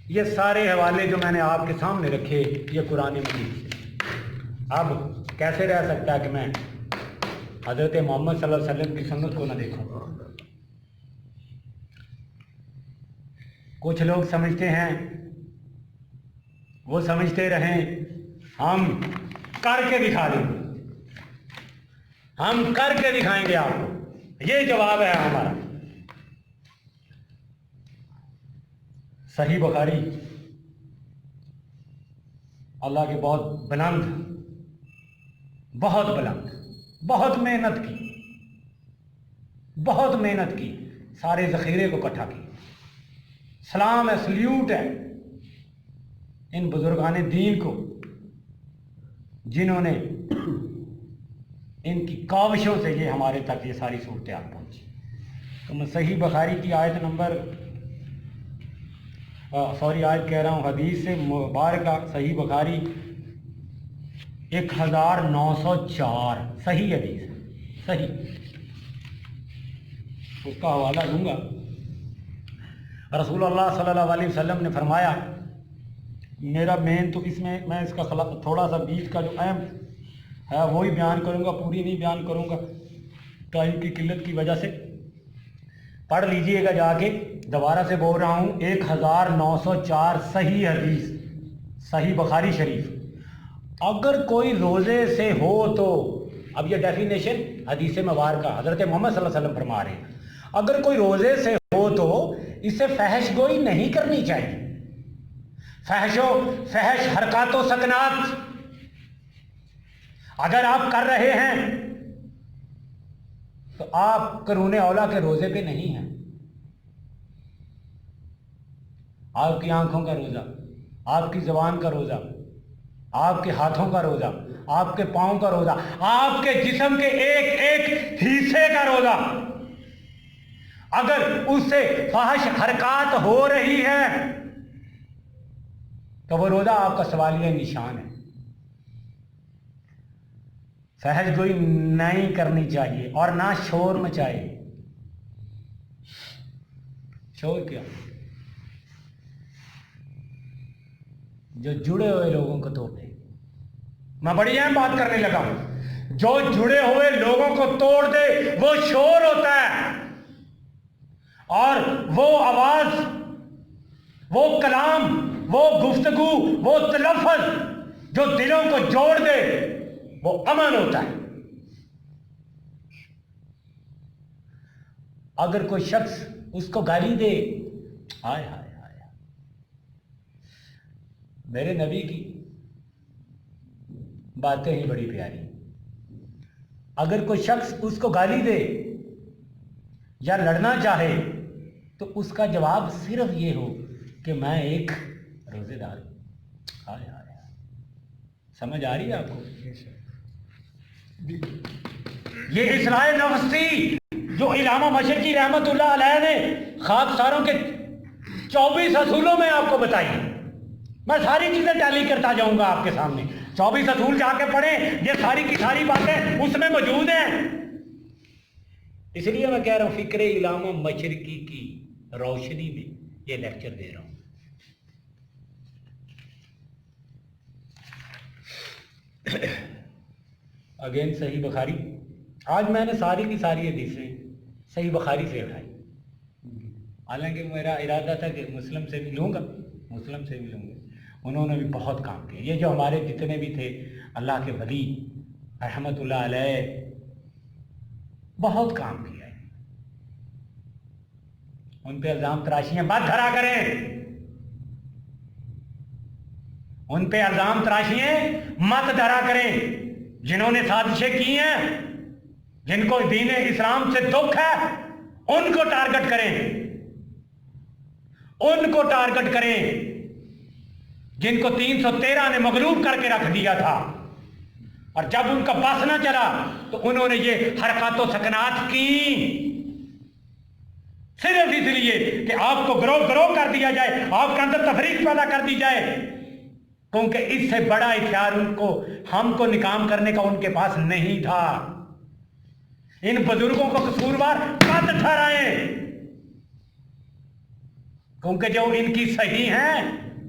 یہ سارے حوالے جو میں نے آپ کے سامنے رکھے یہ قرآن مجید سے۔ اب کیسے رہ سکتا ہے کہ میں حضرت محمد صلی اللہ علیہ وسلم کی سنت کو نہ دیکھوں؟ کچھ لوگ سمجھتے ہیں، وہ سمجھتے رہیں ہم کر کے دکھا دیں گے، ہم کر کے دکھائیں گے آپ کو۔ یہ جواب ہے ہمارا۔ صحیح بخاری اللہ کے بہت بلند، بہت بلند، بہت محنت کی، بہت محنت کی، سارے ذخیرے کو اکٹھا کی۔ سلام ہے، سلیوٹ ہے ان بزرگان دین کو جنہوں نے ان کی کاوشوں سے یہ ہمارے تک یہ ساری صورتحال پہنچی۔ تو میں صحیح بخاری کی آیت نمبر آیت کہہ رہا ہوں، حدیث سے مبارکہ صحیح بخاری 1904 صحیح حدیث ہے، صحیح، اس کا حوالہ دوں گا۔ رسول اللہ صلی اللہ علیہ وسلم نے فرمایا، میرا مین تو اس میں میں اس کا تھوڑا سا بیچ کا جو اہم ہے وہی بیان کروں گا، پوری نہیں بیان کروں گا ٹائم کی قلت کی وجہ سے۔ پڑھ لیجئے گا جا کے، دوبارہ سے بول رہا ہوں، 1904 صحیح حدیث، صحیح بخاری شریف۔ اگر کوئی روزے سے ہو تو، اب یہ ڈیفینیشن حدیث مبارکہ حضرت محمد صلی اللہ علیہ وسلم فرما رہے ہیں، اگر کوئی روزے سے ہو تو اسے فحش گوئی نہیں کرنی چاہیے۔ فحش حرکات و سکنات اگر آپ کر رہے ہیں تو آپ قرون اولیٰ کے روزے پہ نہیں ہیں۔ آپ کی آنکھوں کا روزہ، آپ کی زبان کا روزہ، آپ کے ہاتھوں کا روزہ، آپ کے پاؤں کا روزہ، آپ کے جسم کے ایک ایک حصے کا روزہ، اگر اس سے فحش حرکات ہو رہی ہے تو وہ روزہ آپ کا سوالیہ نشان ہے۔ فحش گوئی نہیں کرنی چاہیے اور نہ شور مچائے۔ شور کیا؟ جو جڑے ہوئے لوگوں کو توڑ دے۔ میں بڑی اہم بات کرنے لگا ہوں، جو جڑے ہوئے لوگوں کو توڑ دے وہ شور ہوتا ہے، اور وہ آواز، وہ کلام، وہ گفتگو، وہ تلفظ جو دلوں کو جوڑ دے وہ امن ہوتا ہے۔ اگر کوئی شخص اس کو گالی دے، ہائے ہائے ہائے، میرے نبی کی باتیں ہی بڑی پیاری۔ اگر کوئی شخص اس کو گالی دے یا لڑنا چاہے تو اس کا جواب صرف یہ ہو کہ میں ایک روزے دار ہوں۔ ہائے ہائے، سمجھ آ رہی ہے آپ کو؟ یہ اصلاح نفس تھی جو علامہ مشرقی رحمت اللہ علیہ نے خاکساروں کے 24 اصولوں میں آپ کو بتائی۔ میں ساری چیزیں ٹیلی کرتا جاؤں گا آپ کے سامنے، 24 اصول جا کے پڑھیں، یہ ساری کی ساری باتیں اس میں موجود ہیں۔ اس لیے میں کہہ رہا ہوں فکر علامہ مشرقی کی روشنی میں یہ لیکچر دے رہا ہوں۔ اگین صحیح بخاری، آج میں نے ساری کی ساری حدیثیں صحیح بخاری سے اٹھائی، حالانکہ میرا ارادہ تھا کہ مسلم سے بھی لوں گا، مسلم سے بھی لوں گا۔ انہوں نے بھی بہت کام کیا، یہ جو ہمارے جتنے بھی تھے اللہ کے ولی رحمت اللہ علیہ، بہت کام کیا ہے۔ ان پہ الزام تراشیاں مت دھرا کریں، ان پہ الزام تراشیاں مت دھرا کریں۔ جنہوں نے سازشیں کی ہیں، جن کو دین اسلام سے دکھ ہے، ان کو ٹارگٹ کریں، ان کو ٹارگٹ کریں، جن کو 313 نے مغلوب کر کے رکھ دیا تھا، اور جب ان کا بس نہ چلا تو انہوں نے یہ حرکات و سکنات کی، صرف اس لیے کہ آپ کو گروہ گروہ کر دیا جائے، آپ کے اندر تفریق پیدا کر دی جائے، کیونکہ اس سے بڑا ہتھیار ان کو، ہم کو نکام کرنے کا ان کے پاس نہیں تھا۔ ان بزرگوں کو قصوروار مت ٹھہرائیں، کیونکہ جو ان کی صحیح ہیں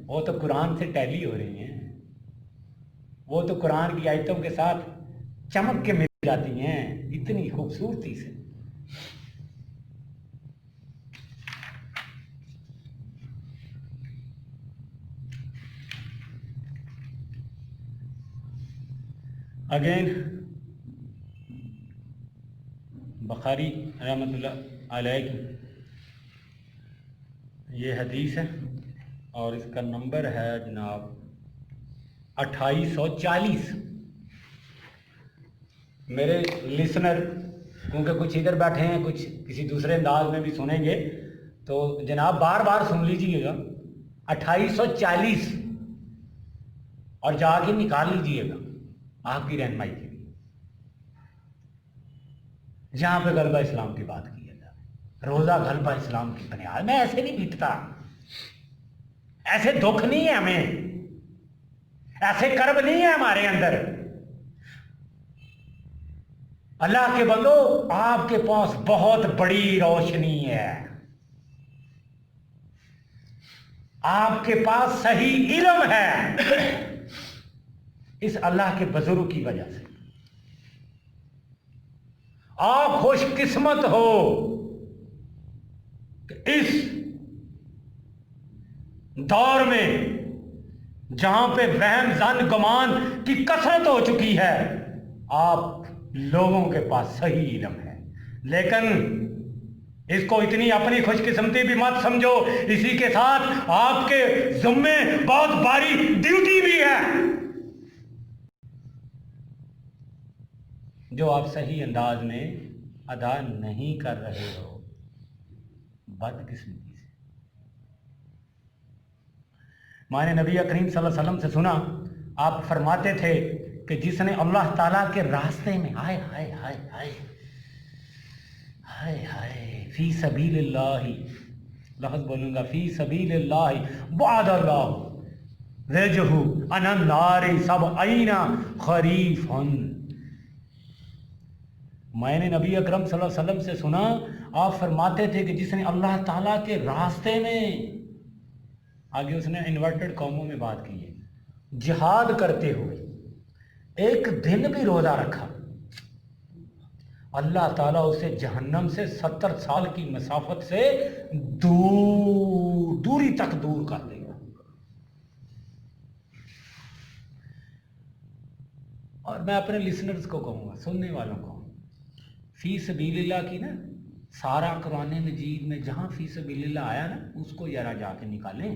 وہ تو قرآن سے ٹیلی ہو رہی ہیں، وہ تو قرآن کی آیتوں کے ساتھ چمک کے مل جاتی ہیں اتنی خوبصورتی سے۔ اگین بخاری رحمۃ اللہ علیہ کی یہ حدیث ہے اور اس کا نمبر ہے جناب 2840۔ میرے لسنر کیونکہ کچھ ادھر بیٹھے ہیں، کچھ کسی دوسرے انداز میں بھی سنیں گے، تو جناب بار بار سن لیجئے گا 2840 اور جا کے نکال لیجئے گا آپ کی رہنمائی کے لیے، جہاں پہ غلبہ اسلام کی بات کی ہے۔ روزہ غلبہ اسلام کی بنیاد میں ایسے نہیں بیٹتا، ایسے دکھ نہیں ہے ہمیں، ایسے کرب نہیں ہے ہمارے اندر۔ اللہ کے بندو آپ کے پاس بہت بڑی روشنی ہے، آپ کے پاس صحیح علم ہے اس اللہ کے بزرگ کی وجہ سے۔ آپ خوش قسمت ہو کہ اس دور میں جہاں پہ وہم زن گمان کی کثرت ہو چکی ہے، آپ لوگوں کے پاس صحیح علم ہے، لیکن اس کو اتنی اپنی خوش قسمتی بھی مت سمجھو، اسی کے ساتھ آپ کے ذمے بہت باری ڈیوٹی بھی ہے جو آپ صحیح انداز میں ادا نہیں کر رہے ہو، بدقسمتی سے۔ میں نے نبی کریم صلی اللہ علیہ وسلم سے سنا، آپ فرماتے تھے کہ جس نے اللہ تعالیٰ کے راستے میں ہائے ہائے ہائے ہائے ہائے ہائے فی سبیل اللہ، لفظ بولوں گا، فی سبیل اللہ بعد اللہ وجہ عن النار سبعین خریفا۔ میں نے نبی اکرم صلی اللہ علیہ وسلم سے سنا، آپ فرماتے تھے کہ جس نے اللہ تعالیٰ کے راستے میں، آگے اس نے انورٹڈ قوموں میں بات کی ہے، جہاد کرتے ہوئے ایک دن بھی روزہ رکھا، اللہ تعالیٰ اسے جہنم سے 70 سال کی مسافت سے دوری تک دور کر دے گا۔ اور میں اپنے لسنرز کو کہوں گا، سننے والوں کو، فی سبیل اللہ کی نا سارا قرآن مجید میں جہاں فی سبیل اللہ آیا نا اس کو ذرا جا کے نکالیں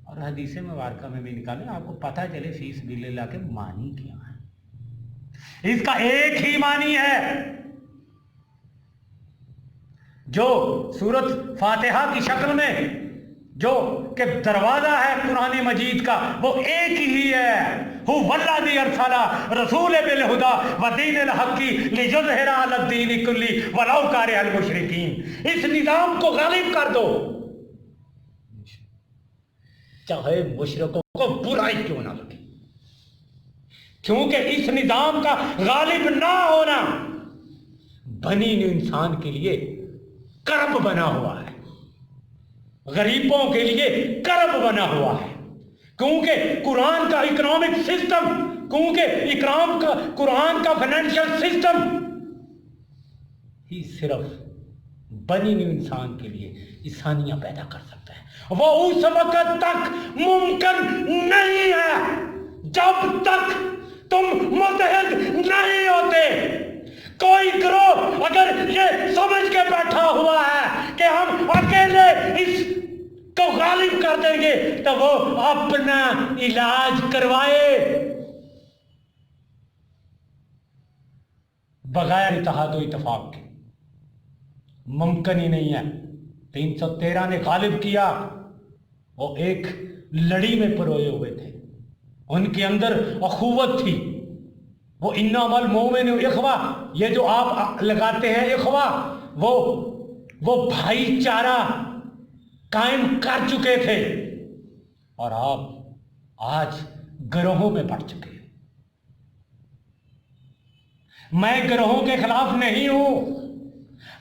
اور حدیث مبارکہ میں بھی نکالیں، آپ کو پتہ چلے فی سبیل اللہ کے معنی کیا ہے۔ اس کا ایک ہی معنی ہے جو سورۃ فاتحہ کی شکل میں جو کہ دروازہ ہے قرآن مجید کا، وہ ایک ہی ہے، هو الذی ارسل رسولہ بالہدی ودین الحق لیظہرہ علی الدین کلہ ولو کرہ المشرکین۔ اس نظام کو غالب کر دو چاہے مشرکوں کو برائی کیوں نہ لگے، کیونکہ اس نظام کا غالب نہ ہونا بنی نوع انسان کے لیے کرب بنا ہوا ہے، غریبوں کے لیے کرب بنا ہوا ہے، کیونکہ قرآن کا اکنامک سسٹم، کیونکہ قرآن کا فائنینشیل سسٹم ہی صرف بنی نوع انسان کے لیے آسانیاں پیدا کر سکتا ہے۔ وہ اس وقت تک ممکن نہیں ہے جب تک تم متحد نہیں ہوتے۔ کوئی گروہ اگر یہ سمجھ کے بیٹھا ہوا ہے کہ ہم اکیلے اس کو غالب کر دیں گے تو وہ اپنا علاج کروائے، بغیر اتحاد و اتفاق کے ممکن ہی نہیں ہے۔ 313 نے غالب کیا، وہ ایک لڑی میں پروئے ہوئے تھے، ان کے اندر اخوت تھی، وہ انما المؤمن اخوہ، یہ جو آپ لگاتے ہیں اخوہ، وہ بھائی چارہ قائم کر چکے تھے، اور آپ آج گروہوں میں بڑھ چکے ہیں۔ میں گروہوں کے خلاف نہیں ہوں،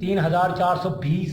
3420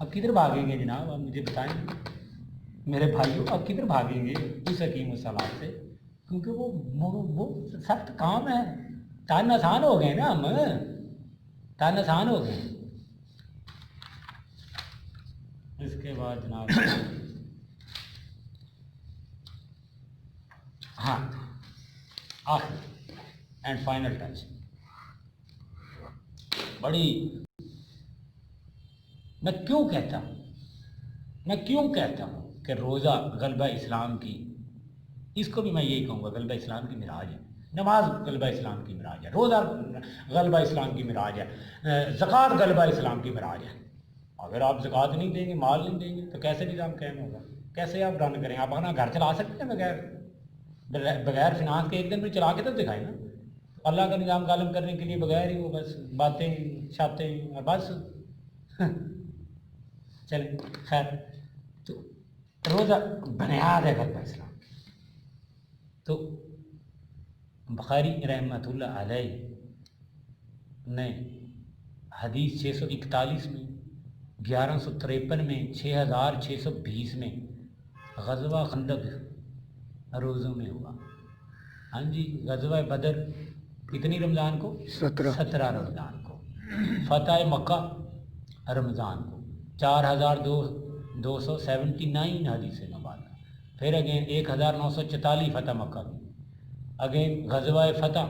اب کدھر بھاگیں گے جناب؟ آپ مجھے بتائیں میرے بھائیوں، اب کدھر بھاگیں گے اس حکیم الصلاۃ سے؟ کیونکہ وہ سخت کام ہے، تان آسان ہو گئے نا، ہم تان آسان ہو گئے۔ اس کے بعد جناب ہاں آخر اینڈ فائنل ٹچ، بڑی میں کیوں کہتا ہوں کہ روزہ غلبہ اسلام کی، اس کو بھی میں یہی کہوں گا غلبہ اسلام کی معراج ہے، نماز غلبہ اسلام کی معراج ہے، روزہ غلبہ اسلام کی معراج ہے، زکوٰۃ غلبہ اسلام کی معراج ہے۔ اگر آپ زکوٰۃ نہیں دیں گے، مال نہیں دیں گے، تو کیسے نظام قائم ہوگا؟ کیسے آپ رن کریں؟ آپ اپنا گھر چلا سکتے ہیں بغیر فنانس کے؟ ایک دن میں چلا کے تو دکھائیں نا۔ اللہ کا نظام غالب کرنے کے لیے بغیر ہی وہ بس باتیں شاتیں اور بس چلیں خیر، تو روزہ بنیاد ہے غلبہ اسلام۔ تو بخاری رحمۃ اللہ علیہ نے حدیث 641 میں، 1153 میں، 6620 میں غزوہ خندق روزوں میں ہوا۔ ہاں جی، غزوہ بدر کتنی رمضان کو؟ 17 رمضان کو۔ فتح مکہ رمضان کو، 4279 حدیث مبارکہ۔ پھر اگین 1944 فتح مکہ کی، اگین غزوہ فتح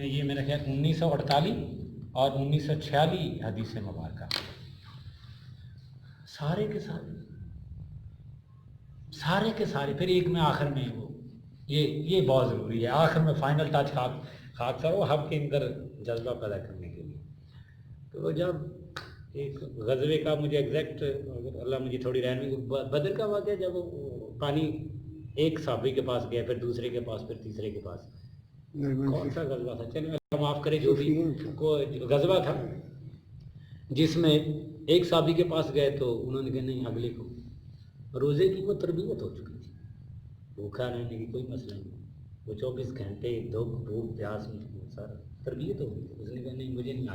یہ میرا خیال 1948 اور 1946 حدیث مبارکہ۔ سارے کے سارے پھر ایک میں آخر میں وہ یہ بہت ضروری ہے، آخر میں فائنل ٹچ خاک سر وہ ہم کے اندر جذبہ پیدا کرنے کے لیے۔ تو جب ایک غزوے کا مجھے ایگزیکٹ، اللہ مجھے تھوڑی رہنمائی، بدر کا واقعہ جب پانی ایک صحابی کے پاس گیا، پھر دوسرے کے پاس، پھر تیسرے کے پاس، کون سا غزوہ تھا؟ چلیں اللہ معاف کرے، جو بھی غزوہ تھا جس میں ایک صحابی کے پاس گئے تو انہوں نے کہا نہیں، اگلے کو روزے کی وہ تربیت ہو چکی تھی، بھوکا رہنے کی کوئی مسئلہ نہیں، وہ 24 گھنٹے بھوک پیاس میں سارا تربیت ہو گئی۔ اس نے کہا نہیں مجھے نہیں،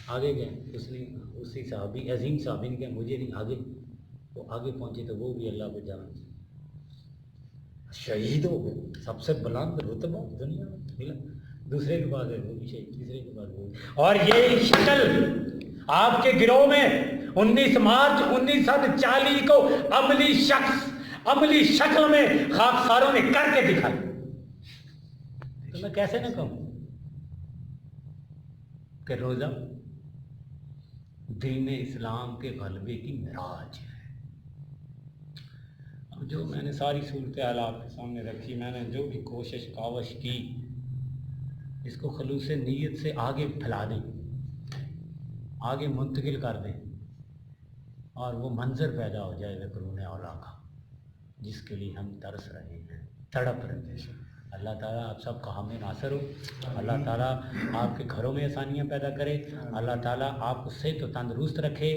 آگے گئے، اس نے اسی صحابی عظیم صحابی نے کہا مجھے نہیں، آگے۔ وہ آگے پہنچے تو وہ بھی اللہ کو جان شہید ہو گئے، سب سے بلند رتبہ دنیا میں ملا، دوسرے کے بعد ہے وہ بھی شہید، تیسرے کے بعد وہ بھی۔ اور یہ شکل آپ کے گروہ میں 19 مارچ 1940 کو عملی شکل میں خاکساروں نے کر کے دکھائی، تو میں کیسے نہ کہوں کہ روزہ دین اسلام کے غلبے کی معراج ہے۔ اب جو میں نے ساری صورتحال آپ کے سامنے رکھی، میں نے جو بھی کوشش کاوش کی، اس کو خلوص نیت سے آگے پھیلا دیں، آگے منتقل کر دیں، اور وہ منظر پیدا ہو جائے گا قرون اولیٰ کا، جس کے لیے ہم ترس رہے ہیں، تڑپ رہے ہیں۔ اللہ تعالیٰ آپ سب کا حامی ناصر ہو، اللہ تعالیٰ آپ کے گھروں میں آسانیاں پیدا کرے، اللہ تعالیٰ آپ کو صحت و تندرست رکھے،